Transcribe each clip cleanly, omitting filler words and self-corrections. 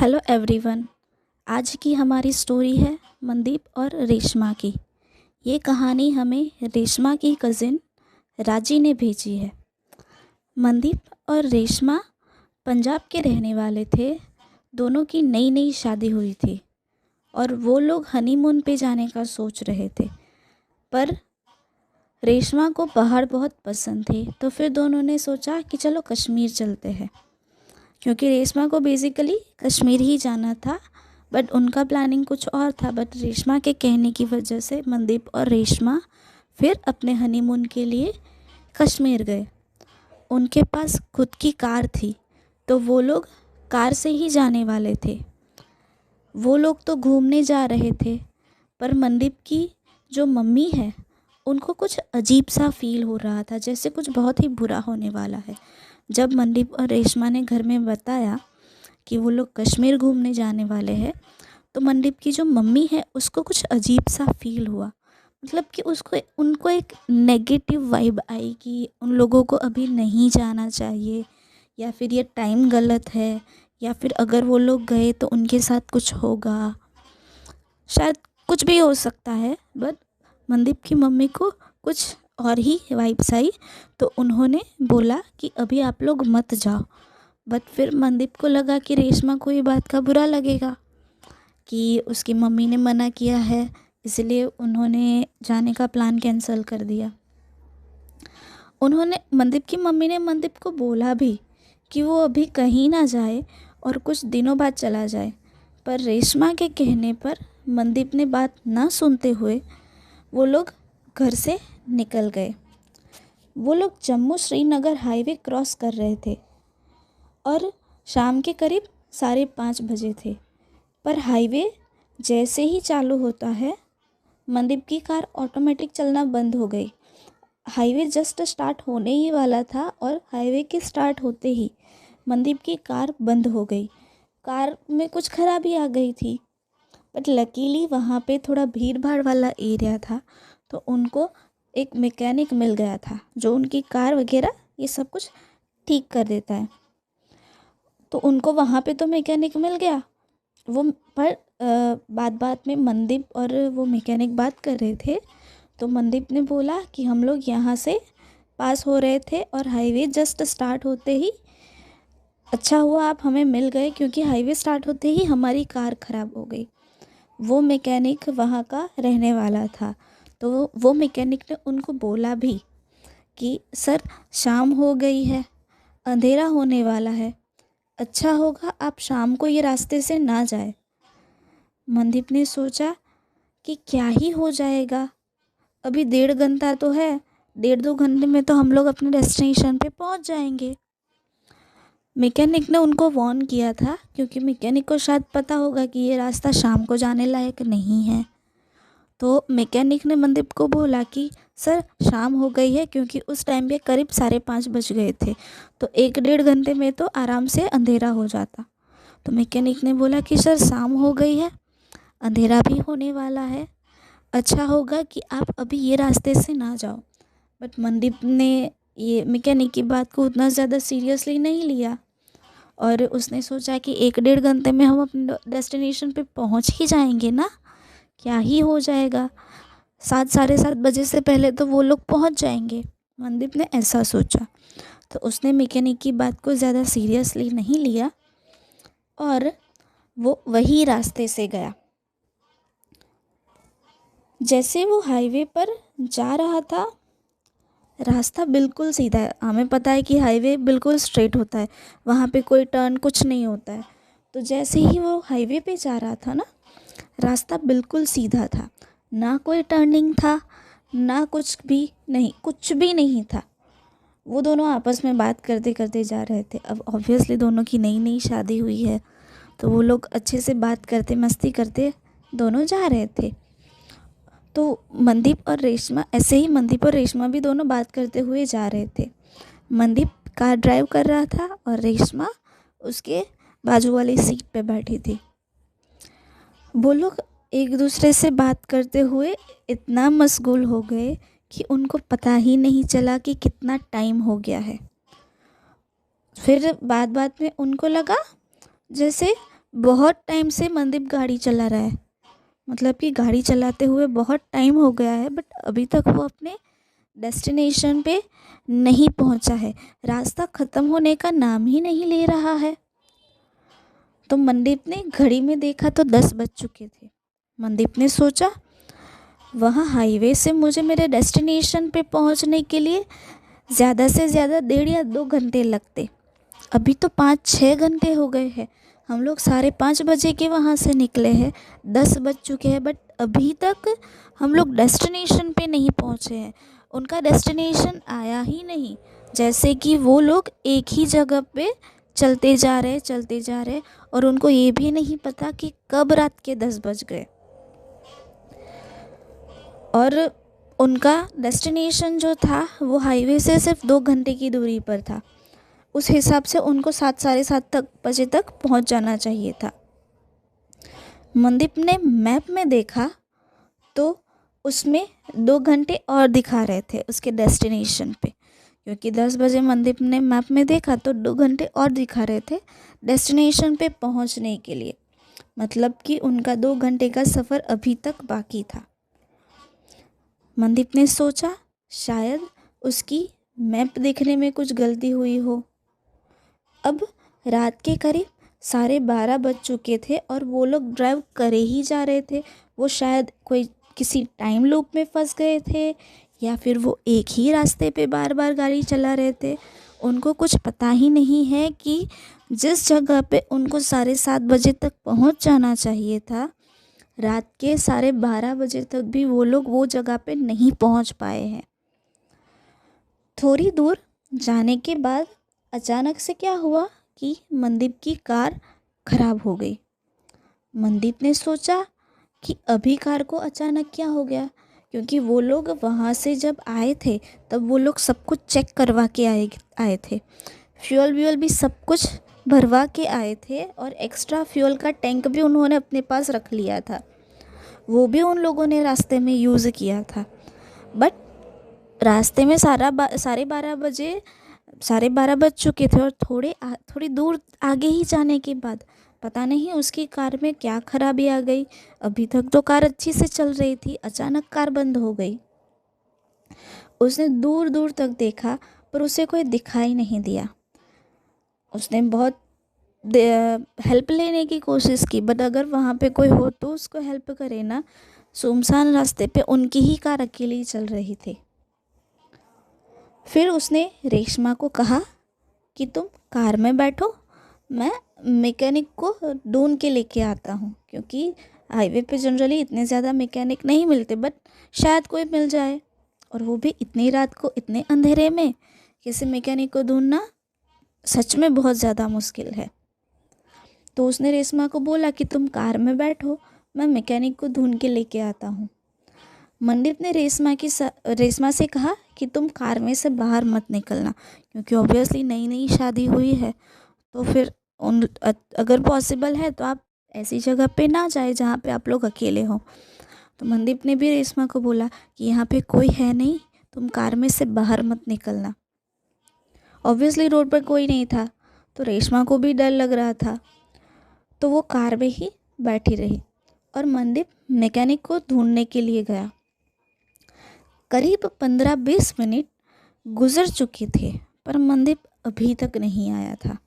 Hello everyone. आज की हमारी स्टोरी है मनदीप और रेशमा की। ये कहानी हमें रेशमा की कज़िन राजी ने भेजी है। मनदीप और रेशमा पंजाब के रहने वाले थे। दोनों की नई नई शादी हुई थी और वो लोग हनीमून पे जाने का सोच रहे थे, पर रेशमा को पहाड़ बहुत पसंद थे। तो फिर दोनों ने सोचा कि चलो कश्मीर चलते हैं, क्योंकि रेशमा को बेसिकली कश्मीर ही जाना था, बट उनका प्लानिंग कुछ और था। बट रेशमा के कहने की वजह से मनदीप और रेशमा फिर अपने हनीमून के लिए कश्मीर गए। उनके पास खुद की कार थी, तो वो लोग कार से ही जाने वाले थे। वो लोग तो घूमने जा रहे थे, पर मनदीप की जो मम्मी है उनको कुछ अजीब सा फील हो रहा था, जैसे कुछ बहुत ही बुरा होने वाला है। जब मनदीप और रेशमा ने घर में बताया कि वो लोग कश्मीर घूमने जाने वाले हैं, तो मनदीप की जो मम्मी है उसको कुछ अजीब सा फील हुआ। मतलब कि उनको एक नेगेटिव वाइब आई कि उन लोगों को अभी नहीं जाना चाहिए, या फिर ये टाइम गलत है, या फिर अगर वो लोग गए तो उनके साथ कुछ होगा। शायद कुछ भी हो सकता है, बट मनदीप की मम्मी को कुछ और ही वाइब्स आई। तो उन्होंने बोला कि अभी आप लोग मत जाओ। बट फिर मनदीप को लगा कि रेशमा को ये बात का बुरा लगेगा कि उसकी मम्मी ने मना किया है, इसलिए उन्होंने जाने का प्लान कैंसिल कर दिया। मनदीप की मम्मी ने मनदीप को बोला भी कि वो अभी कहीं ना जाए और कुछ दिनों बाद चला जाए, पर रेशमा के कहने पर मनदीप ने बात ना सुनते हुए वो लोग घर से निकल गए। वो लोग जम्मू श्रीनगर हाईवे क्रॉस कर रहे थे और शाम के करीब 5:30 बजे थे। पर हाईवे जैसे ही चालू होता है, मनदीप की कार ऑटोमेटिक चलना बंद हो गई। हाईवे जस्ट स्टार्ट होने ही वाला था और हाईवे के स्टार्ट होते ही मनदीप की कार बंद हो गई। कार में कुछ खराबी आ गई थी, बट लकीली वहाँ पे थोड़ा भीड़ भाड़ वाला एरिया था, तो उनको एक मैकेनिक मिल गया था जो उनकी कार वगैरह ये सब कुछ ठीक कर देता है। तो उनको वहाँ पे तो मैकेनिक मिल गया। वो पर बात में मनदीप और वो मैकेनिक बात कर रहे थे, तो मनदीप ने बोला कि हम लोग यहाँ से पास हो रहे थे और हाईवे जस्ट स्टार्ट होते ही, अच्छा हुआ आप हमें मिल गए, क्योंकि हाईवे स्टार्ट होते ही हमारी कार ख़राब हो गई। वो मैकेनिक वहाँ का रहने वाला था, तो वो मैकेनिक ने उनको बोला भी कि सर शाम हो गई है, अंधेरा होने वाला है, अच्छा होगा आप शाम को ये रास्ते से ना जाए। मनदीप ने सोचा कि क्या ही हो जाएगा, अभी 1.5 घंटा तो है, 1.5-2 घंटे में तो हम लोग अपने डेस्टिनेशन पे पहुंच जाएंगे। मैकेनिक ने उनको वार्न किया था, क्योंकि मैकेनिक को शायद पता होगा कि ये रास्ता शाम को जाने लायक नहीं है। तो मैकेनिक ने मनदीप को बोला कि सर शाम हो गई है, क्योंकि उस टाइम पे करीब 5:30 बज गए थे, तो 1-1.5 घंटे में तो आराम से अंधेरा हो जाता। तो मैकेनिक ने बोला कि सर शाम हो गई है, अंधेरा भी होने वाला है, अच्छा होगा कि आप अभी ये रास्ते से ना जाओ। बट मनदीप ने ये मैकेनिक की बात को उतना ज़्यादा सीरियसली नहीं लिया, और उसने सोचा कि 1-1.5 घंटे में हम अपने डेस्टिनेशन पे पहुंच ही जाएंगे ना, क्या ही हो जाएगा, 7-7:30 बजे से पहले तो वो लोग पहुंच जाएंगे। मनदीप ने ऐसा सोचा, तो उसने मैकेनिक की बात को ज़्यादा सीरियसली नहीं लिया और वो वही रास्ते से गया। जैसे वो हाईवे पर जा रहा था, रास्ता बिल्कुल सीधा है। हमें पता है कि हाईवे बिल्कुल स्ट्रेट होता है, वहाँ पे कोई टर्न कुछ नहीं होता है। तो जैसे ही वो हाईवे पे जा रहा था ना, रास्ता बिल्कुल सीधा था, ना कोई टर्निंग था, ना कुछ भी नहीं था। वो दोनों आपस में बात करते करते जा रहे थे। अब ऑब्वियसली दोनों की नई नई शादी हुई है, तो वो लोग अच्छे से बात करते मस्ती करते दोनों जा रहे थे। तो मनदीप और रेशमा भी दोनों बात करते हुए जा रहे थे। मनदीप कार ड्राइव कर रहा था और रेशमा उसके बाजू वाली सीट पे बैठी थी। वो लोग एक दूसरे से बात करते हुए इतना मशगूल हो गए कि उनको पता ही नहीं चला कि कितना टाइम हो गया है। फिर बात में उनको लगा जैसे बहुत टाइम से मनदीप गाड़ी चला रहा है, मतलब कि गाड़ी चलाते हुए बहुत टाइम हो गया है, बट अभी तक वो अपने डेस्टिनेशन पे नहीं पहुंचा है। रास्ता ख़त्म होने का नाम ही नहीं ले रहा है। तो मनदीप ने घड़ी में देखा तो 10 बज चुके थे। मनदीप ने सोचा, वहाँ हाईवे से मुझे मेरे डेस्टिनेशन पे पहुंचने के लिए ज़्यादा से ज़्यादा 1.5 या 2 घंटे लगते। अभी तो 5-6 घंटे हो गए हैं। हम लोग 5:30 बजे के वहाँ से निकले हैं, 10 बज चुके हैं, बट अभी तक हम लोग डेस्टिनेशन पे नहीं पहुँचे हैं। उनका डेस्टिनेशन आया ही नहीं, जैसे कि वो लोग एक ही जगह पे चलते जा रहे और उनको ये भी नहीं पता कि कब रात के 10 बज गए। और उनका डेस्टिनेशन जो था वो हाईवे से सिर्फ 2 घंटे की दूरी पर था। उस हिसाब से उनको 7-7:30 बजे तक पहुंच जाना चाहिए था। मनदीप ने मैप में देखा तो उसमें 2 घंटे और दिखा रहे थे उसके डेस्टिनेशन पे, क्योंकि 10 बजे मनदीप ने मैप में देखा तो 2 घंटे और दिखा रहे थे डेस्टिनेशन पे पहुंचने के लिए। मतलब कि उनका 2 घंटे का सफ़र अभी तक बाकी था। मनदीप ने सोचा, शायद उसकी मैप देखने में कुछ गलती हुई हो। अब रात के करीब 12:30 बज चुके थे और वो लोग ड्राइव करे ही जा रहे थे। वो शायद कोई किसी टाइम लूप में फंस गए थे, या फिर वो एक ही रास्ते पे बार बार गाड़ी चला रहे थे। उनको कुछ पता ही नहीं है कि जिस जगह पे उनको 7:30 बजे तक पहुंच जाना चाहिए था, रात के 12:30 बजे तक भी वो लोग वो जगह पे नहीं पहुंच पाए हैं। थोड़ी दूर जाने के बाद अचानक से क्या हुआ कि मनदीप की कार खराब हो गई। मनदीप ने सोचा कि अभी कार को अचानक क्या हो गया, क्योंकि वो लोग वहाँ से जब आए थे तब वो लोग सब कुछ चेक करवा के आए थे। फ्यूल व्यूल भी सब कुछ भरवा के आए थे और एक्स्ट्रा फ्यूल का टैंक भी उन्होंने अपने पास रख लिया था। वो भी उन लोगों ने रास्ते में यूज़ किया था। बट रास्ते में 12:30 बज चुके थे और थोड़ी दूर आगे ही जाने के बाद पता नहीं उसकी कार में क्या खराबी आ गई। अभी तक तो कार अच्छी से चल रही थी, अचानक कार बंद हो गई। उसने दूर दूर तक देखा पर उसे कोई दिखाई नहीं दिया। उसने बहुत हेल्प लेने की कोशिश की, बट अगर वहाँ पे कोई हो तो उसको हेल्प करे ना। सुनसान रास्ते पे उनकी ही कार अकेली चल रही थी। फिर उसने रेशमा को कहा कि तुम कार में बैठो, मैं मैकेनिक को ढूंढ के लेके आता हूँ, क्योंकि हाईवे पे जनरली इतने ज़्यादा मैकेनिक नहीं मिलते, बट शायद कोई मिल जाए। और वो भी इतनी रात को इतने अंधेरे में किसी मैकेनिक को ढूंढना सच में बहुत ज़्यादा मुश्किल है। तो उसने रेशमा को बोला कि तुम कार में बैठो, मैं मैकेनिक को ढूंढ के लेके आता हूँ। मनदीप ने रेशमा से कहा कि तुम कार में से बाहर मत निकलना, क्योंकि ऑब्वियसली नई नई शादी हुई है, तो फिर अगर पॉसिबल है तो आप ऐसी जगह पे ना जाए जहाँ पे आप लोग अकेले हो। तो मनदीप ने भी रेशमा को बोला कि यहाँ पे कोई है नहीं, तुम कार में से बाहर मत निकलना। ऑब्वियसली रोड पर कोई नहीं था तो रेशमा को भी डर लग रहा था, तो वो कार में ही बैठी रही और मनदीप मैकेनिक को ढूंढने के लिए गया। करीब 15-20 मिनट गुजर चुके थे पर मनदीप अभी तक नहीं आया था।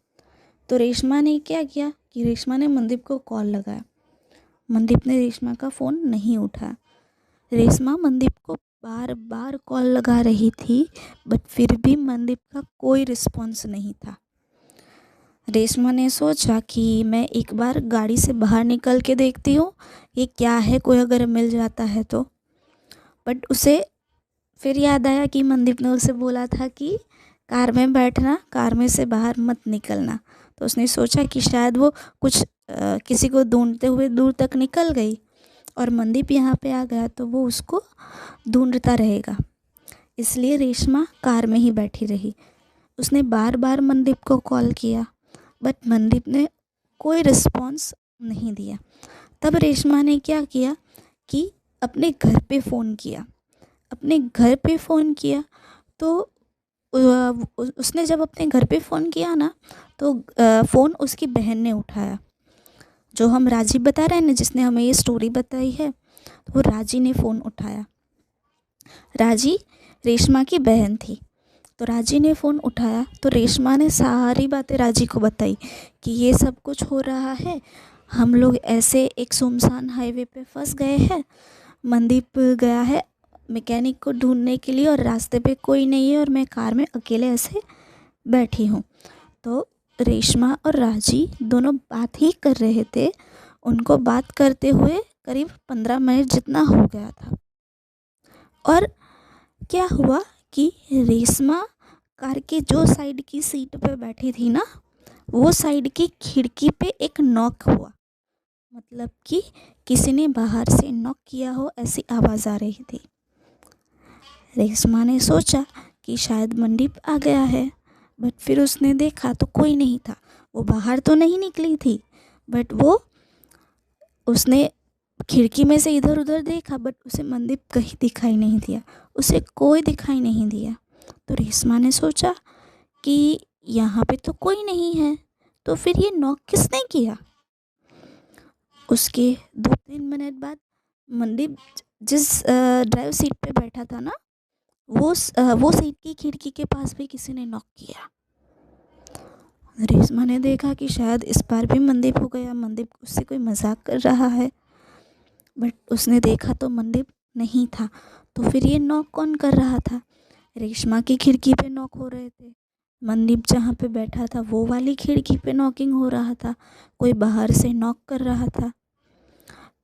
तो रेशमा ने क्या किया कि रेशमा ने मनदीप को कॉल लगाया। मनदीप ने रेशमा का फ़ोन नहीं उठाया। रेशमा मनदीप को बार बार कॉल लगा रही थी, बट फिर भी मनदीप का कोई रिस्पॉन्स नहीं था। रेशमा ने सोचा कि मैं एक बार गाड़ी से बाहर निकल के देखती हूँ ये क्या है, कोई अगर मिल जाता है तो। बट उसे फिर याद आया कि मनदीप ने उसे बोला था कि कार में बैठना, कार में से बाहर मत निकलना। तो उसने सोचा कि शायद वो कुछ किसी को ढूंढते हुए दूर तक निकल गई और मनदीप यहाँ पे आ गया तो वो उसको ढूंढता रहेगा। इसलिए रेशमा कार में ही बैठी रही। उसने बार बार मनदीप को कॉल किया, बट मनदीप ने कोई रिस्पॉन्स नहीं दिया। तब रेशमा ने क्या किया कि अपने घर पे फ़ोन किया। अपने घर पे फ़ोन किया तो उसने जब अपने घर पे फ़ोन किया ना तो फ़ोन उसकी बहन ने उठाया। जो हम राजीव बता रहे हैं ना, जिसने हमें ये स्टोरी बताई है, वो राजी ने फ़ोन उठाया। राजी रेशमा की बहन थी। तो राजी ने फ़ोन उठाया तो रेशमा ने सारी बातें राजी को बताई कि ये सब कुछ हो रहा है, हम लोग ऐसे एक सुनसान हाईवे पे फंस गए हैं, मनदीप गया है मैकेनिक को ढूंढने के लिए और रास्ते पे कोई नहीं है और मैं कार में अकेले ऐसे बैठी हूँ। तो रेशमा और राजी दोनों बात ही कर रहे थे। उनको बात करते हुए करीब 15 मिनट जितना हो गया था। और क्या हुआ कि रेशमा कार के जो साइड की सीट पे बैठी थी ना, वो साइड की खिड़की पे एक नॉक हुआ। मतलब कि किसी ने बाहर से नॉक किया हो ऐसी आवाज़ आ रही थी। रेशमा ने सोचा कि शायद मनदीप आ गया है, बट फिर उसने देखा तो कोई नहीं था। वो बाहर तो नहीं निकली थी, बट उसने खिड़की में से इधर उधर देखा, बट उसे मनदीप कहीं दिखाई नहीं दिया, उसे कोई दिखाई नहीं दिया। तो रेशमा ने सोचा कि यहाँ पे तो कोई नहीं है, तो फिर ये नॉक किसने किया। उसके 2-3 मिनट बाद मनदीप जिस ड्राइव सीट पे बैठा था ना, वो सीट की खिड़की के पास भी किसी ने नॉक किया। रेशमा ने देखा कि शायद इस बार भी मनदीप हो गया, मनदीप उससे कोई मजाक कर रहा है, बट उसने देखा तो मनदीप नहीं था। तो फिर ये नॉक कौन कर रहा था। रेशमा की खिड़की पे नॉक हो रहे थे, मनदीप जहाँ पे बैठा था वो वाली खिड़की पे नॉकिंग हो रहा था, कोई बाहर से नॉक कर रहा था।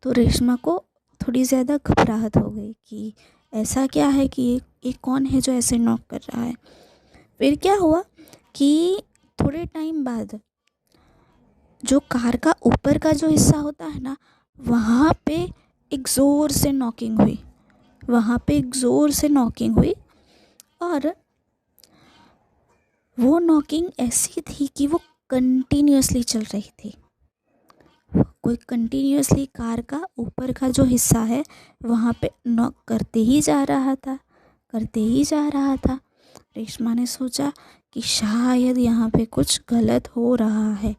तो रेशमा को थोड़ी ज़्यादा घबराहट हो गई कि ऐसा क्या है कि ये कौन है जो ऐसे नॉक कर रहा है। फिर क्या हुआ कि थोड़े टाइम बाद जो कार का ऊपर का जो हिस्सा होता है ना, वहाँ पे एक ज़ोर से नॉकिंग हुई, और वो नॉकिंग ऐसी थी कि वो कंटिन्यूअसली चल रही थी। कोई कंटिन्यूअसली कार का ऊपर का जो हिस्सा है वहाँ पे नॉक करते ही जा रहा था। रेशमा ने सोचा कि शायद यहाँ पे कुछ गलत हो रहा है,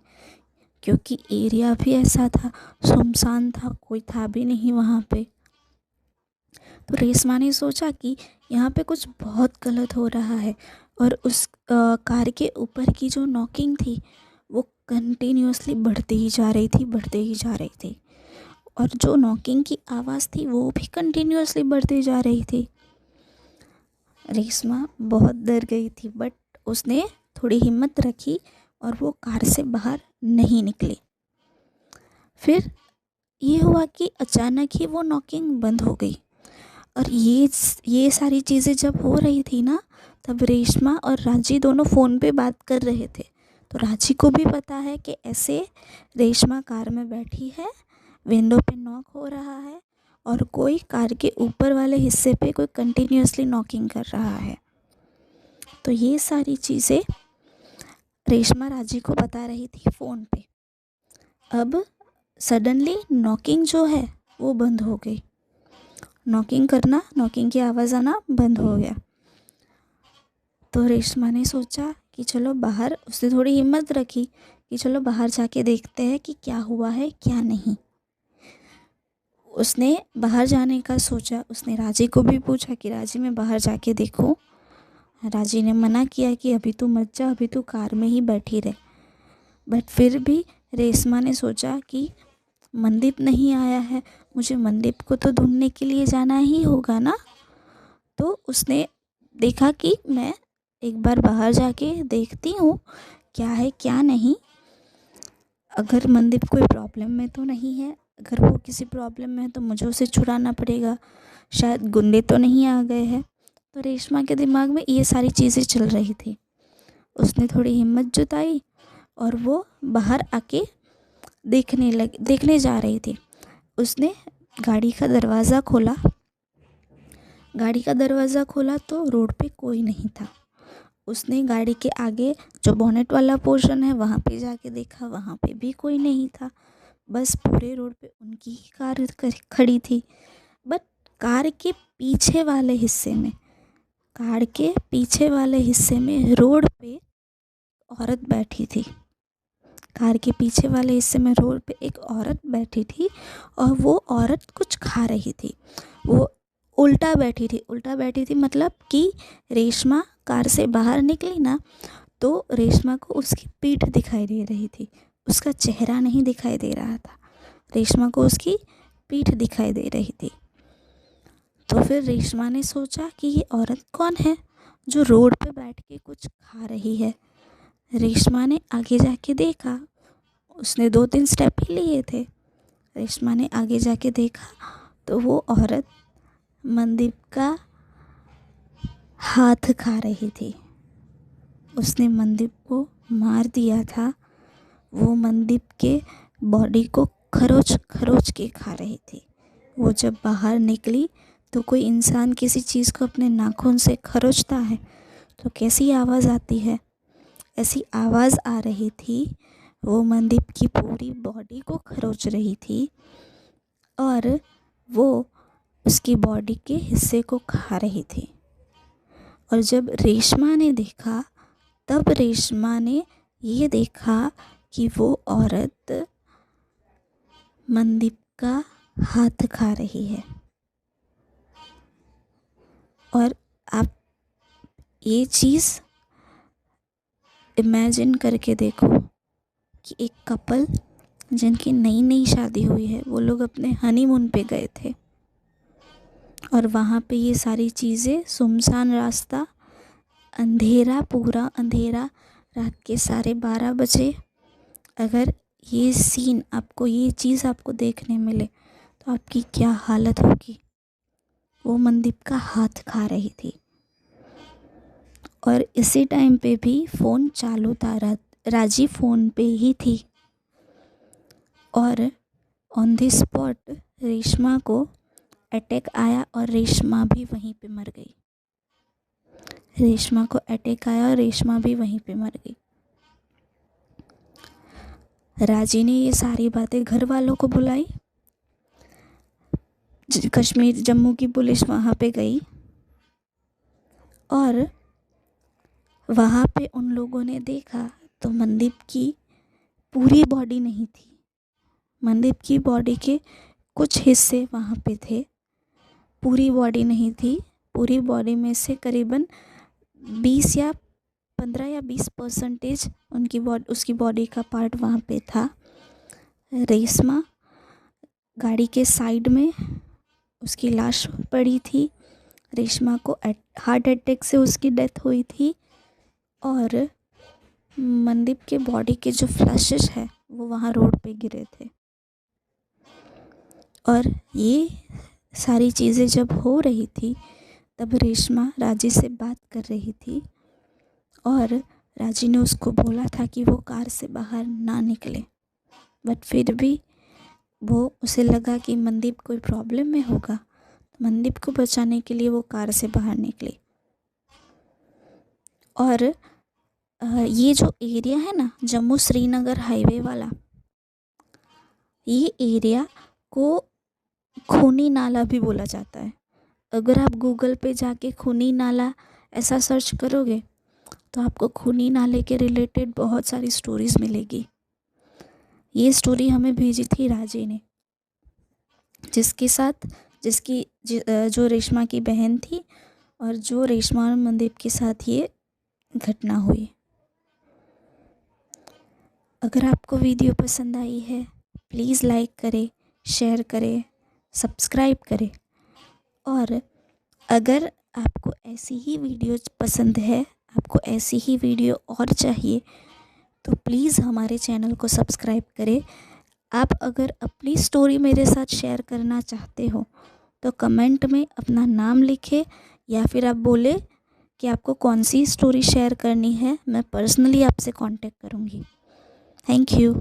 क्योंकि एरिया भी ऐसा था, सुनसान था, कोई था भी नहीं वहाँ पे। तो रेशमा ने सोचा कि यहाँ पे कुछ बहुत गलत हो रहा है, और उस कार के ऊपर की जो नॉकिंग थी वो कंटिन्यूअसली बढ़ती ही जा रही थी, और जो नॉकिंग की आवाज़ थी वो भी कंटिन्यूअसली बढ़ती जा रही थी। रेशमा बहुत डर गई थी, बट उसने थोड़ी हिम्मत रखी और वो कार से बाहर नहीं निकली। फिर ये हुआ कि अचानक ही वो नॉकिंग बंद हो गई, और ये सारी चीज़ें जब हो रही थी ना, तब रेशमा और राजी दोनों फ़ोन पे बात कर रहे थे। तो राजी को भी पता है कि ऐसे रेशमा कार में बैठी है, विंडो पे नॉक हो रहा है, और कोई कार के ऊपर वाले हिस्से पे कोई कंटिन्यूअसली नॉकिंग कर रहा है। तो ये सारी चीज़ें रेशमा राजी को बता रही थी फ़ोन पे। अब सडनली नॉकिंग जो है वो बंद हो गई, नॉकिंग की आवाज़ आना बंद हो गया। तो रेशमा ने सोचा कि चलो बाहर, उसने थोड़ी हिम्मत रखी कि चलो बाहर जाके देखते हैं कि क्या हुआ है क्या नहीं। उसने बाहर जाने का सोचा, उसने राजी को भी पूछा कि राजी मैं बाहर जाके देखूं। राजी ने मना किया कि अभी तू मत जा, अभी तू कार में ही बैठी रहे। बट फिर भी रेशमा ने सोचा कि मनदीप नहीं आया है, मुझे मनदीप को तो ढूंढने के लिए जाना ही होगा ना। तो उसने देखा कि मैं एक बार बाहर जाके देखती हूँ क्या है क्या नहीं, अगर मनदीप कोई प्रॉब्लम में तो नहीं है, अगर वो किसी प्रॉब्लम में है तो मुझे उसे छुड़ाना पड़ेगा, शायद गुंडे तो नहीं आ गए हैं। तो रेशमा के दिमाग में ये सारी चीज़ें चल रही थी। उसने थोड़ी हिम्मत जुटाई और वो बाहर आके देखने जा रही थी। उसने गाड़ी का दरवाज़ा खोला तो रोड पे कोई नहीं था। उसने गाड़ी के आगे जो बोनेट वाला पोर्शन है वहाँ पे जाके देखा, वहाँ पे भी कोई नहीं था। बस पूरे रोड पे उनकी ही कार खड़ी थी। बट कार के पीछे वाले हिस्से में रोड पे औरत बैठी थी। कार के पीछे वाले हिस्से में रोड पे एक औरत बैठी थी और वो औरत कुछ खा रही थी। वो उल्टा बैठी थी मतलब कि रेशमा कार से बाहर निकली ना तो रेशमा को उसकी पीठ दिखाई दे रही थी, उसका चेहरा नहीं दिखाई दे रहा था। रेशमा को उसकी पीठ दिखाई दे रही थी। तो फिर रेशमा ने सोचा कि ये औरत कौन है जो रोड पे बैठ के कुछ खा रही है। रेशमा ने आगे जाके देखा, उसने 2-3 स्टेप ही लिए थे। रेशमा ने आगे जाके देखा तो वो औरत मनदीप का हाथ खा रही थी। उसने मनदीप को मार दिया था। वो मनदीप के बॉडी को खरोच खरोच के खा रही थी। वो जब बाहर निकली तो कोई इंसान किसी चीज़ को अपने नाखून से खरोचता है तो कैसी आवाज़ आती है, ऐसी आवाज़ आ रही थी। वो मनदीप की पूरी बॉडी को खरोच रही थी और वो उसकी बॉडी के हिस्से को खा रही थी। और जब रेशमा ने देखा तब रेशमा ने ये देखा कि वो औरत मनदीप का हाथ खा रही है। और आप ये चीज़ इमेजिन करके देखो कि एक कपल जिनकी नई नई शादी हुई है, वो लोग अपने हनीमून पे गए थे और वहाँ पे ये सारी चीज़ें, सुनसान रास्ता, अंधेरा, पूरा अंधेरा, रात के 12:30 बजे, अगर ये सीन आपको, ये चीज़ आपको देखने मिले तो आपकी क्या हालत होगी। वो मनदीप का हाथ खा रही थी और इसी टाइम पे भी फ़ोन चालू था, राजी फ़ोन पे ही थी और ऑन द स्पॉट रेशमा को अटैक आया और रेशमा भी वहीं पे मर गई। रेशमा को अटैक आया और रेशमा भी वहीं पे मर गई। राजी ने ये सारी बातें घर वालों को बुलाई। कश्मीर जम्मू की पुलिस वहाँ पे गई और वहाँ पे उन लोगों ने देखा तो मनदीप की पूरी बॉडी नहीं थी। मनदीप की बॉडी के कुछ हिस्से वहाँ पे थे, पूरी बॉडी नहीं थी। पूरी बॉडी में से करीबन 15 या 20% उसकी बॉडी का पार्ट वहाँ पे था। रेशमा गाड़ी के साइड में उसकी लाश पड़ी थी। रेशमा को हार्ट अटैक से उसकी डेथ हुई थी और मनदीप के बॉडी के जो फ्लैशेस है वो वहाँ रोड पे गिरे थे। और ये सारी चीज़ें जब हो रही थी तब रेशमा राजी से बात कर रही थी और राजी ने उसको बोला था कि वो कार से बाहर ना निकले, बट फिर भी उसे लगा कि मनदीप कोई प्रॉब्लम में होगा, तो मनदीप को बचाने के लिए वो कार से बाहर निकली। और ये जो एरिया है ना, जम्मू श्रीनगर हाईवे वाला, ये एरिया को खूनी नाला भी बोला जाता है। अगर आप गूगल पे जाके खूनी नाला ऐसा सर्च करोगे तो आपको खूनी नाले के रिलेटेड बहुत सारी स्टोरीज़ मिलेगी। ये स्टोरी हमें भेजी थी राजी ने, जो रेशमा की बहन थी और जो रेशमा और मनदीप के साथ ये घटना हुई। अगर आपको वीडियो पसंद आई है प्लीज़ लाइक करें, शेयर करें, सब्सक्राइब करें। और अगर आपको ऐसी ही वीडियो पसंद है, आपको ऐसी ही वीडियो और चाहिए तो प्लीज़ हमारे चैनल को सब्सक्राइब करें। आप अगर अपनी स्टोरी मेरे साथ शेयर करना चाहते हो तो कमेंट में अपना नाम लिखें या फिर आप बोले कि आपको कौन सी स्टोरी शेयर करनी है, मैं पर्सनली आपसे कांटेक्ट करूँगी। Thank you.